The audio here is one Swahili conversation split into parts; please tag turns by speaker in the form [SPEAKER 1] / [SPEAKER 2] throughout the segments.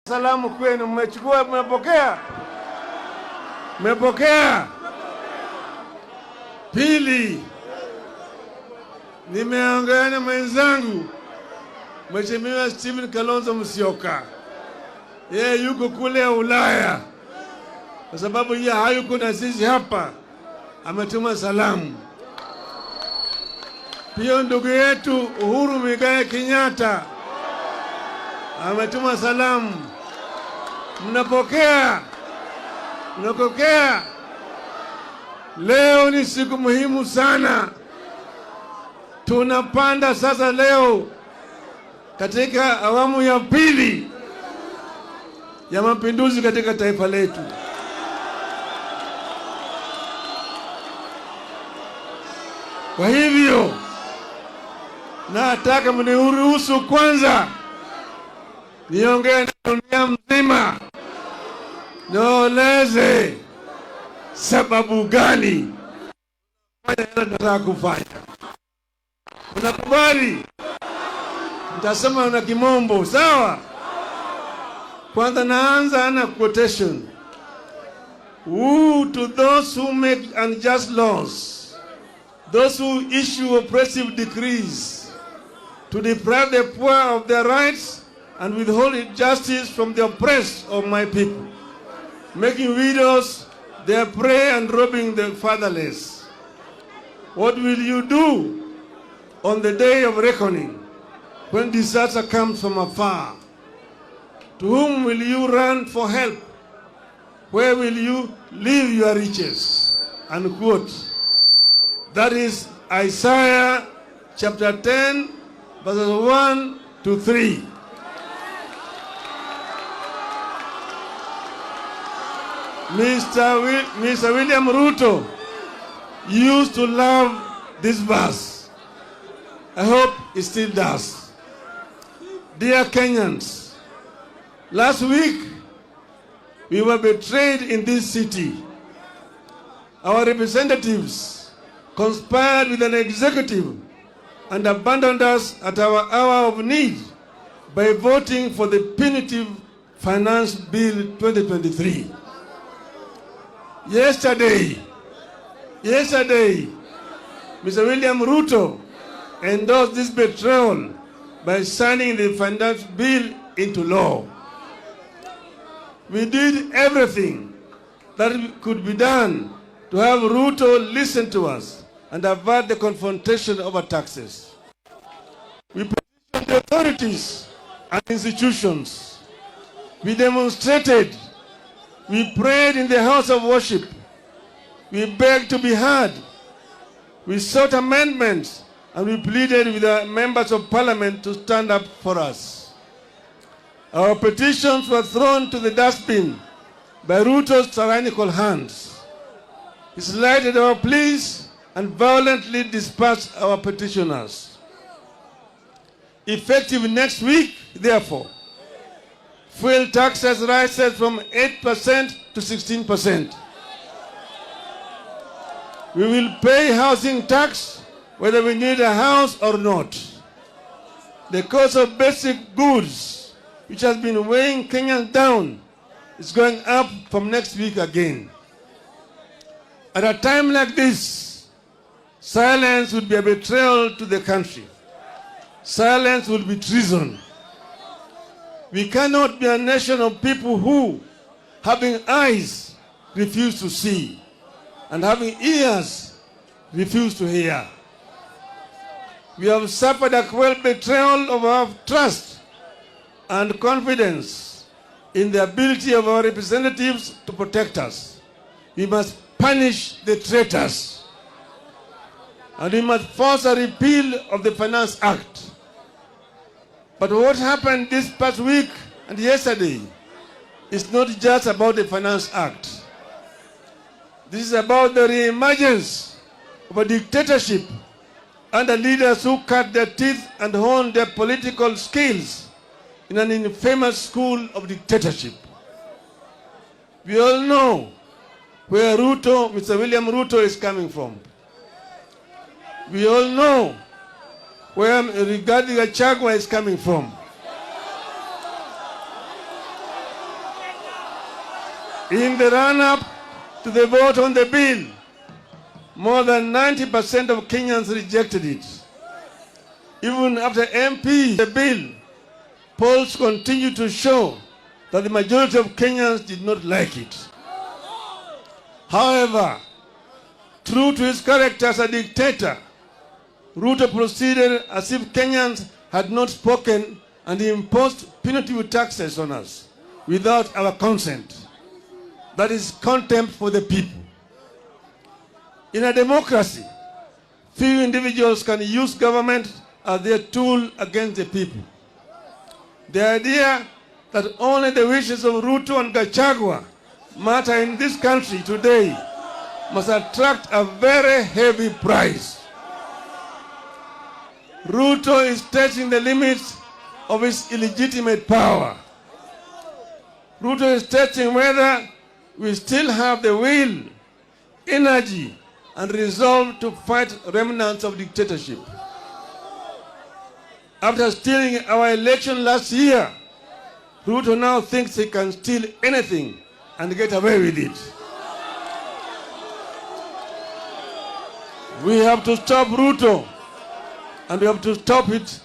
[SPEAKER 1] Salamu kwenu, mmechukua, mmepokea? Mmepokea? Pili, nimeongea na mwenzangu Mheshimiwa Stephen Kalonzo Musyoka. Yeye yuko kule Ulaya. Kwa sababu yeye hayuko na sisi hapa, ametuma salamu. Pia ndugu yetu Uhuru Muigai Kenyatta ametuma salamu. Mnapokea? Mnapokea? Leo ni siku muhimu sana. Tunapanda sasa leo katika awamu ya pili ya mapinduzi katika taifa letu. Kwa hivyo nataka mniruhusu kwanza niongee na dunia mzima, nieleze sababu gani nataka kufanya. Unakubali? Nitasema na kimombo, sawa? Kwanza naanza na quotation. Woe to those who make unjust laws, those who issue oppressive decrees, to deprive the poor of their rights and withhold justice from the oppressed of my people, making widows their prey and robbing the fatherless. What will you do on the day of reckoning, when disaster comes from afar? To whom will you run for help? Where will you leave your riches? Unquote. That is Isaiah chapter 10, verses 1 to 3. Mr. William Ruto used to love this verse. I hope he still does. Dear Kenyans, last week we were betrayed in this city. Our representatives conspired with an executive and abandoned us at our hour of need by voting for the punitive Finance Bill 2023. Yesterday, Mr. William Ruto endorsed this betrayal by signing the Finance Bill into law. We did everything that could be done to have Ruto listen to us and avert the confrontation over taxes. We petitioned the authorities and institutions. We demonstrated. We prayed in the house of worship. We begged to be heard. We sought amendments, and we pleaded with the members of parliament to stand up for us. Our petitions were thrown to the dustbin by Ruto's tyrannical hands. He slighted our pleas and violently dispersed our petitioners. Effective next week, therefore, fuel taxes rises from 8% to 16%. We will pay housing tax whether we need a house or not. The cost of basic goods, which has been weighing Kenyans down, is going up from next week again. At a time like this, silence would be a betrayal to the country. Silence would be treason. We cannot be a nation of people who, having eyes, refuse to see, and having ears, refuse to hear. We have suffered a cruel betrayal of our trust and confidence in the ability of our representatives to protect us. We must punish the traitors, and we must force a repeal of the Finance Act. But what happened this past week and yesterday is not just about the Finance Act. This is about the re-emergence of a dictatorship under leaders who cut their teeth and honed their political skills in an infamous school of dictatorship. We all know where Mr. William Ruto is coming from. We all know where Rigathi Gachagua is coming from. In the run-up to the vote on the bill, more than 90% of Kenyans rejected it. Even after MP the bill, polls continue to show that the majority of Kenyans did not like it. However, true to his character as a dictator, Ruto proceeded as if Kenyans had not spoken and he imposed punitive taxes on us without our consent. That is contempt for the people. In a democracy, few individuals can use government as their tool against the people. The idea that only the wishes of Ruto and Gachagua matter in this country today must attract a very heavy price. Ruto is testing the limits of his illegitimate power. Ruto is testing whether we still have the will, energy, and resolve to fight remnants of dictatorship. After stealing our election last year, Ruto now thinks he can steal anything and get away with it. We have to stop Ruto, and we have to stop it.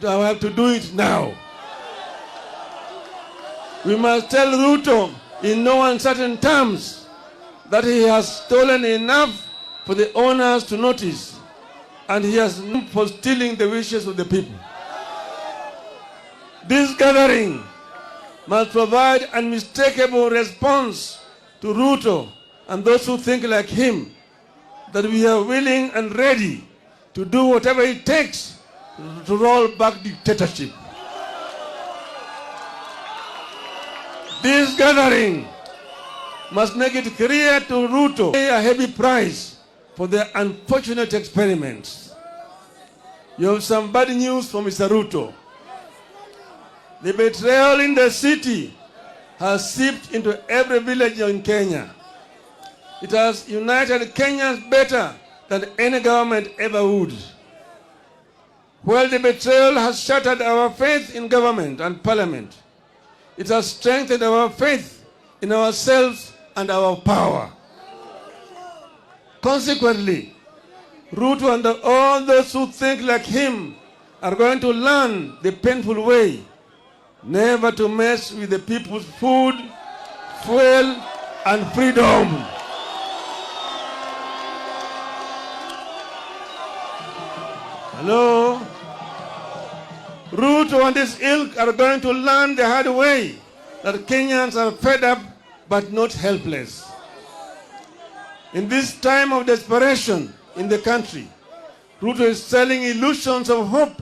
[SPEAKER 1] We have to do it now. We must tell Ruto in no uncertain terms that he has stolen enough for the owners to notice, and he has known for stealing the wishes of the people. This gathering must provide an unmistakable response to Ruto and those who think like him, that we are willing and ready to do whatever it takes to roll back dictatorship. This gathering must make it clear to Ruto pay a heavy price for their unfortunate experiments. You have some bad news from Mr. Ruto. The betrayal in the city has seeped into every village in Kenya. It has united Kenyans better than any government ever would. While the betrayal has shattered our faith in government and parliament, it has strengthened our faith in ourselves and our power. Consequently, Ruto and all those who think like him are going to learn the painful way never to mess with the people's food, fuel, and freedom. Hello? Ruto and his ilk are going to learn the hard way that Kenyans are fed up but not helpless. In this time of desperation in the country, Ruto is selling illusions of hope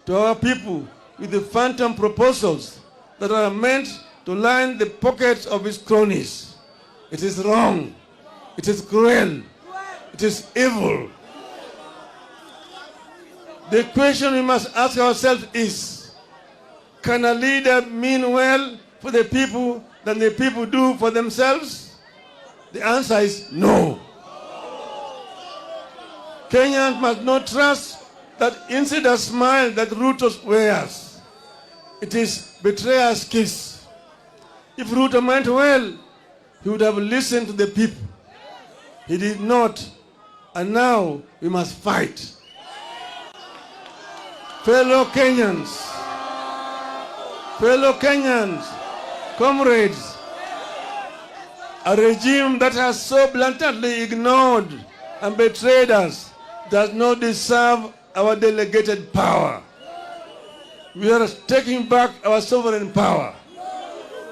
[SPEAKER 1] to our people with the phantom proposals that are meant to line the pockets of his cronies. It is wrong. It is cruel. It is evil. The question we must ask ourselves is, can a leader mean well for the people than the people do for themselves? The answer is no. Kenyans must not trust that insider smile that Ruto wears. It is betrayer's kiss. If Ruto meant well, he would have listened to the people. He did not, and now we must fight. Fellow Kenyans, comrades, a regime that has so blatantly ignored and betrayed us does not deserve our delegated power. We are taking back our sovereign power.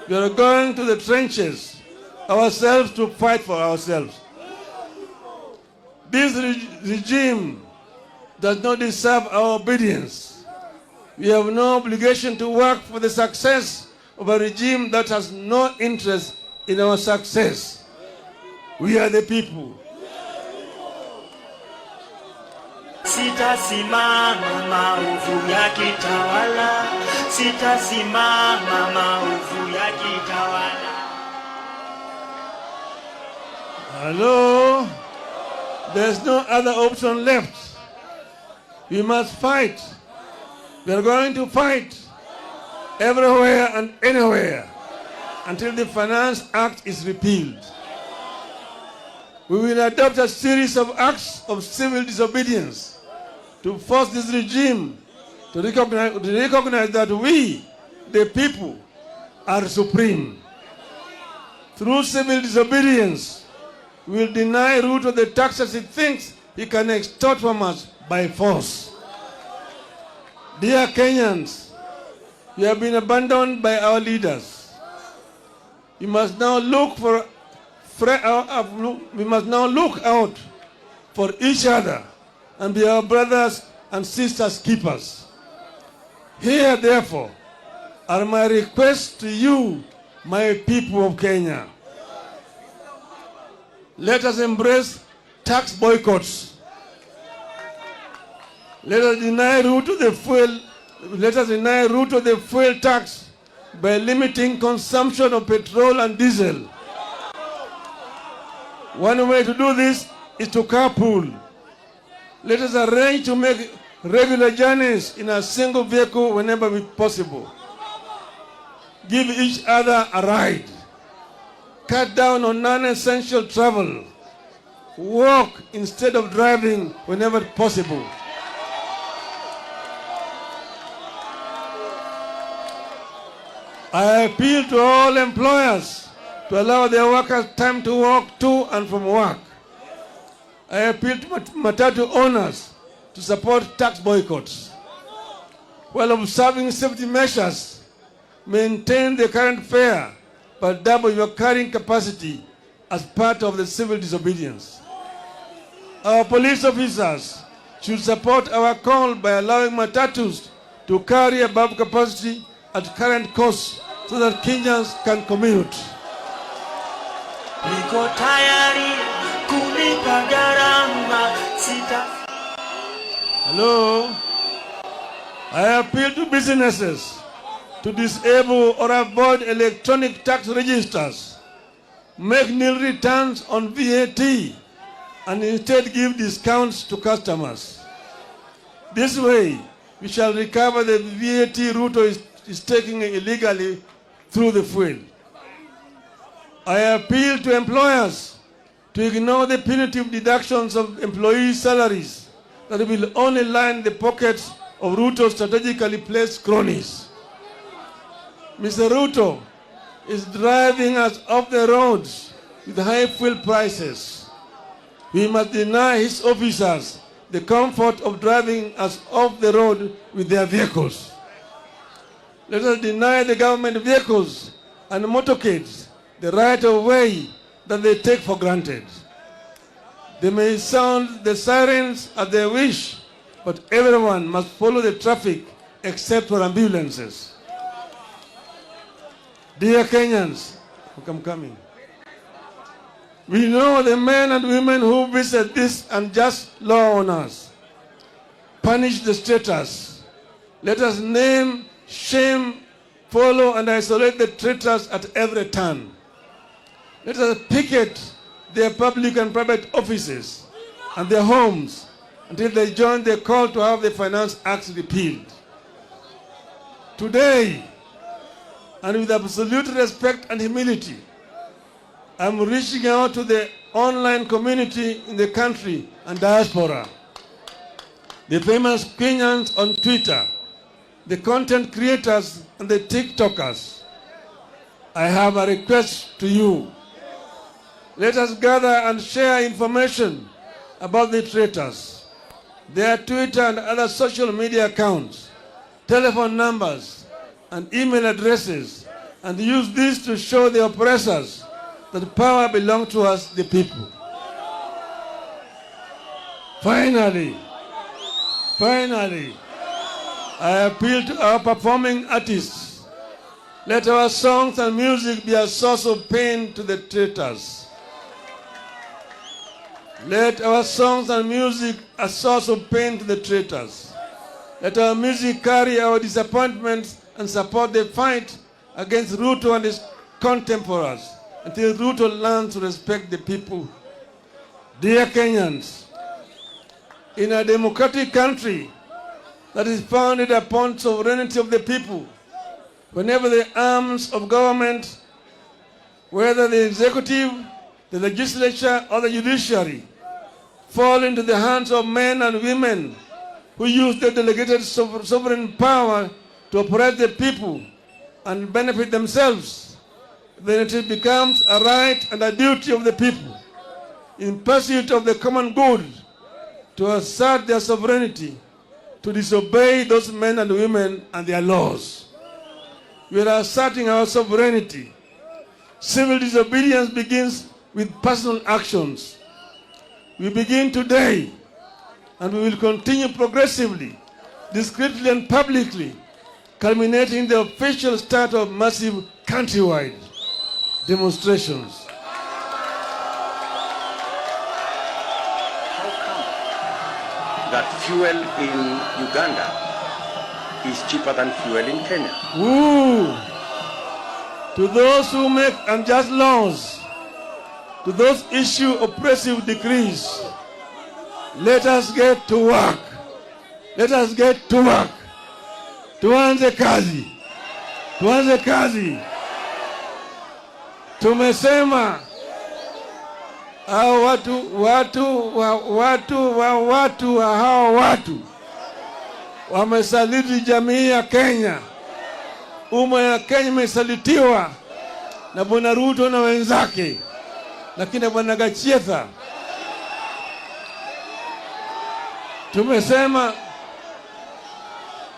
[SPEAKER 1] We are going to the trenches ourselves to fight for ourselves. This regime does not deserve our obedience. We have no obligation to work for the success of a regime that has no interest in our success. We are the people.
[SPEAKER 2] Sitasimama maovu yakitawala, sitasimama maovu yakitawala.
[SPEAKER 1] Hello? There's no other option left. We must fight. We are going to fight everywhere and anywhere until the Finance Act is repealed. We will adopt a series of acts of civil disobedience to force this regime to recognize that we, the people, are supreme. Through civil disobedience, we will deny Ruto the taxes he thinks he can extort from us by force. Dear Kenyans, we have been abandoned by our leaders. We must now look out for each other and be our brothers and sisters keepers. Here, therefore, are my requests to you, my people of Kenya. Let us embrace tax boycotts. Let us deny Ruto the fuel tax by limiting consumption of petrol and diesel. One way to do this is to carpool. Let us arrange to make regular journeys in a single vehicle whenever possible. Give each other a ride. Cut down on non-essential travel. Walk instead of driving whenever possible. I appeal to all employers to allow their workers time to walk to and from work. I appeal to matatu owners to support tax boycotts. While observing safety measures, maintain the current fare but double your carrying capacity as part of the civil disobedience. Our police officers should support our call by allowing matatus to carry above capacity at current costs so that Kenyans can commute.
[SPEAKER 2] Niko tayari kulipa gharama sita.
[SPEAKER 1] Hello? I appeal to businesses to disable or avoid electronic tax registers, make nil returns on VAT, and instead give discounts to customers. This way, we shall recover the VAT Ruto is taking illegally through the fuel. I appeal to employers to ignore the punitive deductions of employees' salaries that will only line the pockets of Ruto's strategically placed cronies. Mr. Ruto is driving us off the roads with high fuel prices. We must deny his officers the comfort of driving us off the road with their vehicles. Let us deny the government vehicles and motorcades the right of way that they take for granted. They may sound the sirens as they wish, but everyone must follow the traffic except for ambulances. Dear Kenyans, I'm coming. We know the men and women who visit this unjust law on us. Punish the traitors. Let us name, shame, follow, and isolate the traitors at every turn. Let us picket their public and private offices and their homes until they join the call to have the Finance Act repealed. Today, and with absolute respect and humility, I'm reaching out to the online community in the country and diaspora, the famous Kenyans on Twitter, the content creators and the TikTokers. I have a request to you. Let us gather and share information about the traitors, their Twitter and other social media accounts, telephone numbers, and email addresses, and use this to show the oppressors that power belongs to us, the people. Finally, I appeal to our performing artists. Let our songs and music be a source of pain to the traitors. Let our songs and music a source of pain to the traitors. Let our music carry our disappointments and support the fight against Ruto and his contemporaries until Ruto learns to respect the people. Dear Kenyans, in a democratic country that is founded upon sovereignty of the people, whenever the arms of government whether the executive, the legislature, or the judiciary, fall into the hands of men and women who use their delegated sovereign power to oppress the people and benefit themselves, then it becomes a right and a duty of the people in pursuit of the common good to assert their sovereignty, to disobey those men and women and their laws. We are asserting our sovereignty. Civil disobedience begins with personal actions. We begin today, and we will continue progressively, discreetly and publicly, culminating in the official start of massive countrywide demonstrations.
[SPEAKER 3] That fuel in Uganda is cheaper than fuel in Kenya.
[SPEAKER 1] Ooh. To those who make unjust laws, to those issue oppressive decrees, let us get to work. Let us get to work. Tuanze kazi. Tuanze kazi. Tumesema hao watu wamesaliti jamii ya Kenya. Umma ya Kenya imesalitiwa na Bwana Ruto na wenzake, lakini Bwana Gachetha. Tumesema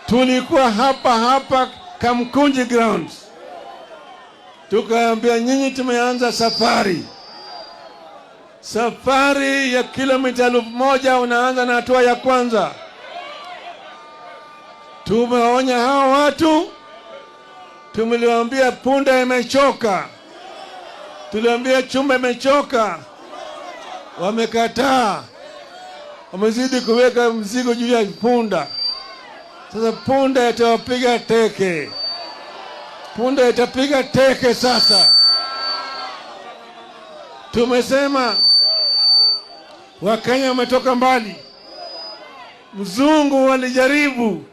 [SPEAKER 1] tulikuwa hapa Kamukunji grounds, tukaambia nyinyi tumeanza safari ya kilomita 1000. Unaanza na hatua ya kwanza. Tumeonya hao watu, tumeliwaambia punda imechoka, tuliwaambia chumba imechoka, wamekataa, wamezidi kuweka mzigo juu ya punda. Sasa punda itawapiga teke, punda itapiga teke. Sasa tumesema Wakenya wametoka mbali. Mzungu walijaribu,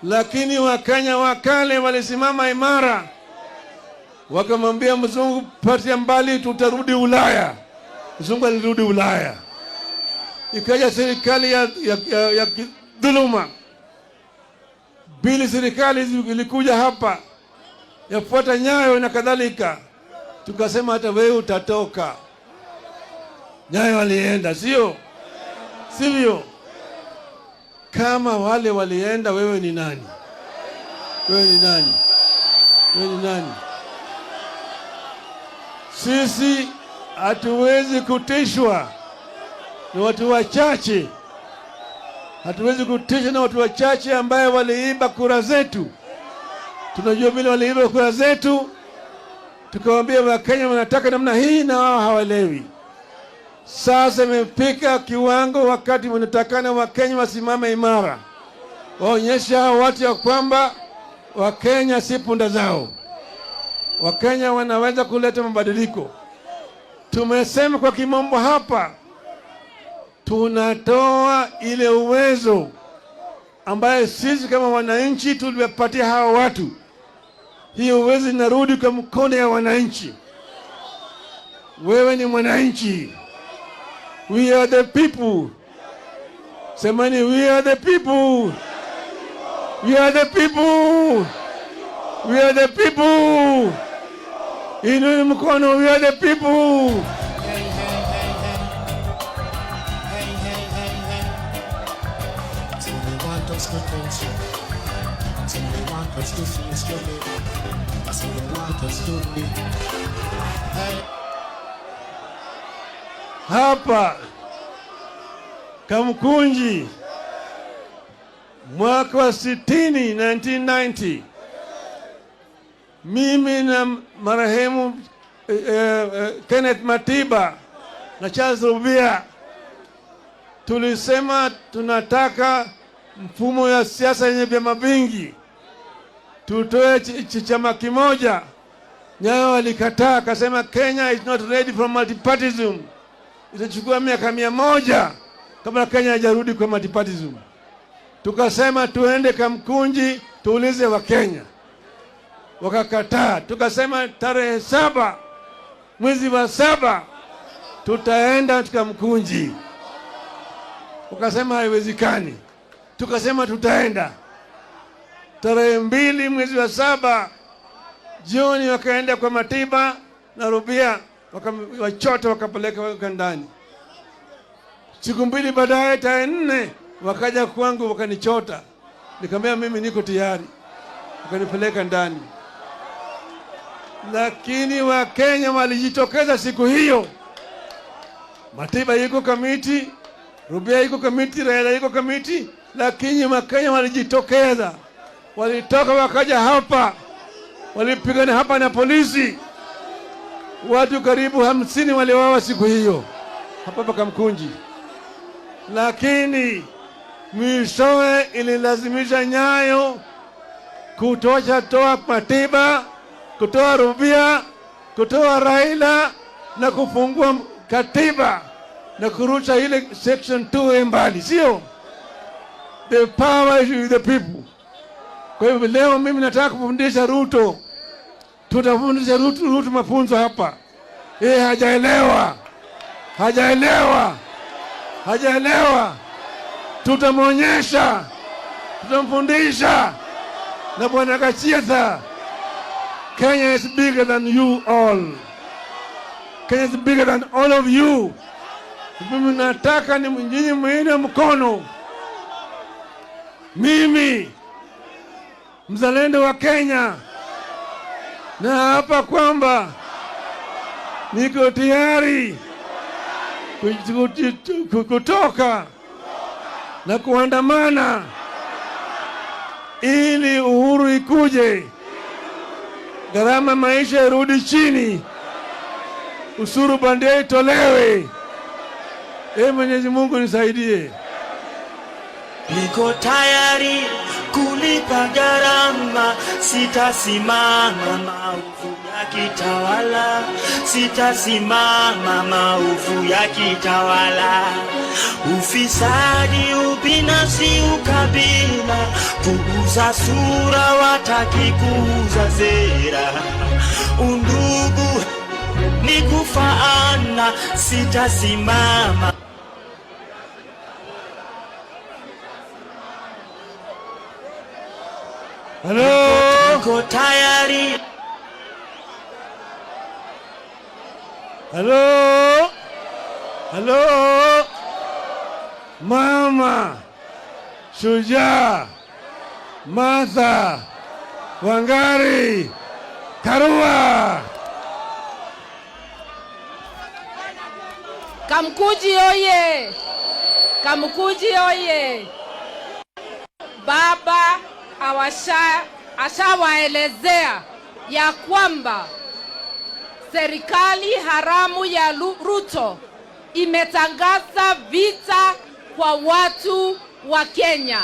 [SPEAKER 1] lakini Wakenya wakale walisimama imara, wakamwambia mzungu, patia mbali, tutarudi Ulaya. Mzungu alirudi Ulaya. Ikaja serikali ya dhuluma. Bili serikali ilikuja hapa yafuata Nyayo na kadhalika. Tukasema hata wewe utatoka. Nyayo walienda, sivyo? Kama wale walienda, wewe ni nani? Wewe ni nani? Sisi hatuwezi kutishwa na watu wachache. Hatuwezi kutishwa na watu wachache ambaye waliiba kura zetu. Tunajua vile waliiba kura zetu. Tukawaambia Wakenya wanataka namna hii na wao hawaelewi. Sasa imefika kiwango wakati wanatakana Wakenya wasimame imara, waonyesha watu ya kwamba Wakenya si punda zao. Wakenya wanaweza kuleta mabadiliko. Tumesema kwa kimombo hapa, tunatoa ile uwezo ambaye sisi kama wananchi tuliwapatia hawa watu. Hiyo uwezo inarudi kwa mkono ya wananchi. Wewe ni mwananchi. We are the people. Semani, we are the people. We are the people. We are the people. Inua mkono, we are the people. Hapa Kamukunji mwaka wa 1990, mimi na marehemu Kenneth Matiba na Charles Rubia tulisema tunataka mfumo ya siasa yenye vyama vingi, tutoe chama kimoja. Nyayo walikataa, akasema Kenya is not ready for multipartyism. Itachukua miaka 100 kabla Kenya hajarudi kwa multipartyism. Tukasema tuende Kamukunji tuulize Wakenya. wakakataa. Tukasema tarehe 7 mwezi wa 7 tutaenda katika Kamukunji. Wakasema haiwezekani. Tukasema tutaenda. Tarehe 2 mwezi wa 7 jioni wakaenda kwa Matiba na Rubia, wakachota wakapeleka ndani. Siku 2 baadaye tarehe 4 wakaja kwangu wakanichota. Nikamwambia mimi niko tayari. Wakanipeleka ndani. Lakini Wakenya walijitokeza siku hiyo. Matiba yuko kamiti, Rubia yuko kamiti, Raila yuko kamiti, lakini Wakenya walijitokeza. Walitoka wakaja hapa. Walipigana hapa na polisi. Watu karibu 50 waliuawa siku hiyo hapa Kamukunji. Lakini mwishowe ililazimisha Nyayo toa Matiba, kutoa Rubia, kutoa Raila na kufungua katiba na kurusha ile section 2 mbali, sio? The power is with the people. Kwa hivyo leo mimi nataka kufundisha Ruto. Tutafundisha Ruto mafunzo hapa. Hajaelewa. Tutamwonyesha. Tutamfundisha. Na Bwana Kachietha, Kenya is bigger than you all. Kenya is bigger than all of you. Mimi nataka ni nyinyi muine mkono. Mimi mzalendo wa Kenya, na hapa kwamba niko tayari kutoka na kuandamana ili uhuru ikuje, gharama maisha irudi chini, usuru bandia itolewe. Mwenyezi Mungu nisaidie.
[SPEAKER 2] Niko tayari kulipa gharama, sitasimama maovu ya kitawala, sitasimama maovu ya kitawala. Ufisadi, ubinafsi, ukabila, kuuza sura, wataki kuuza sera. Undugu ni kufaana, sitasimama.
[SPEAKER 1] Hello?
[SPEAKER 2] Niko tayari.
[SPEAKER 1] Hello? Mama Shujaa Martha Wangari Karua.
[SPEAKER 4] Kamukunji oye! Kamukunji oye! Baba ashawaelezea ya kwamba serikali haramu ya Ruto imetangaza vita kwa watu wa Kenya.